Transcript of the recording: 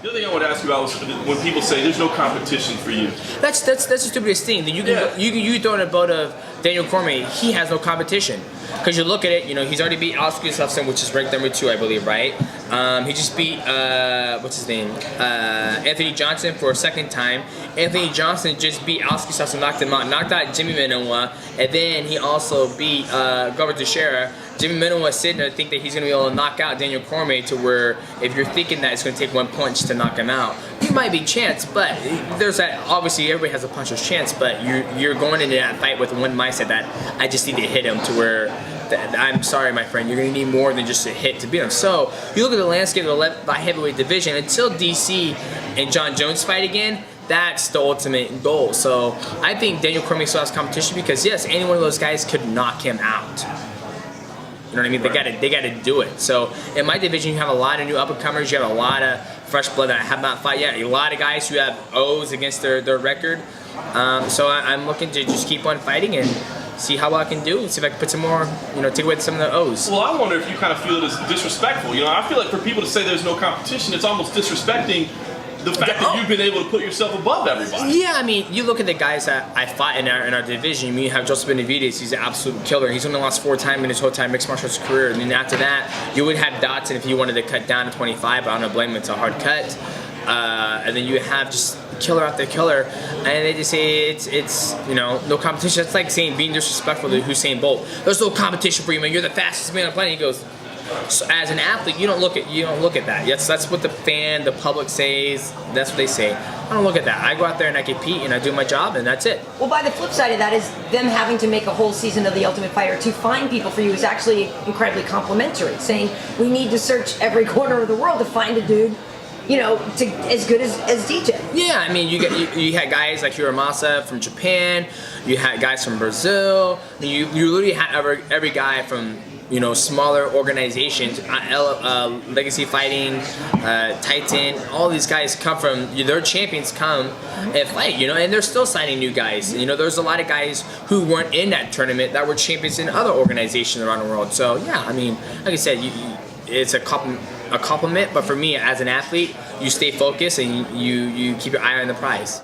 The other thing I want to ask you about was when people say there's no competition for you. That's the stupidest thing. You throw in a boat of Daniel Cormier. He has no competition because you look at it. He's already beat Oscar Gustafsson, which is ranked number 2, I believe, right? He just beat what's his name, Anthony Johnson for a second time. Anthony Johnson just beat Oscar Gustafsson, knocked him out, knocked out Jimmy Minowa, and then he also beat Glover Teixeira. Jimmy Minowa is sitting there think that he's going to be able to knock out Daniel Cormier to where if you're thinking that it's going to take one punch to knock him out, you might be chance, but there's that, obviously everybody has a puncher's chance, but you're going into that fight with one mindset that I just need to hit him to where I'm sorry, my friend, you're going to need more than just a hit to beat him. So you look at the landscape of the light heavyweight division, until DC and John Jones fight again, that's the ultimate goal. So I think Daniel Cormier still has competition because yes, any one of those guys could knock him out. You know what I mean? Right. They gotta do it. So in my division, you have a lot of new up-and-comers. You have a lot of fresh blood that have not fought yet. A lot of guys who have O's against their record. So I'm looking to just keep on fighting and see how well I can do. And see if I can put some more, take away some of the O's. Well, I wonder if you kind of feel it as disrespectful. I feel like for people to say there's no competition, it's almost disrespecting the fact that you've been able to put yourself above everybody. Yeah, I mean, you look at the guys that I fought in our division. You have Joseph Benavidez, he's an absolute killer. He's only lost 4 times in his whole time mixed martial arts career. And then after that, you would have Dotson if you wanted to cut down to 25, but I don't blame him, it's a hard cut. And then you have just killer after killer, and they just say it's no competition. That's like being disrespectful to Usain Bolt. There's no competition for you, man. You're the fastest man on the planet. He goes, so as an athlete, you don't look at that. Yes, that's what the public says. That's what they say. I don't look at that. I go out there and I compete and I do my job, and that's it. Well, by the flip side of that is them having to make a whole season of The Ultimate Fighter to find people for you is actually incredibly complimentary. Saying we need to search every corner of the world to find a dude, as good as DJ. Yeah, I mean, you had guys like Hiramasa from Japan. You had guys from Brazil. You literally had every guy from smaller organizations, Legacy Fighting, Titan, all these guys come from, their champions come and fight, and they're still signing new guys. There's a lot of guys who weren't in that tournament that were champions in other organizations around the world. So yeah, I mean, like I said, it's a compliment, but for me as an athlete, you stay focused and you keep your eye on the prize.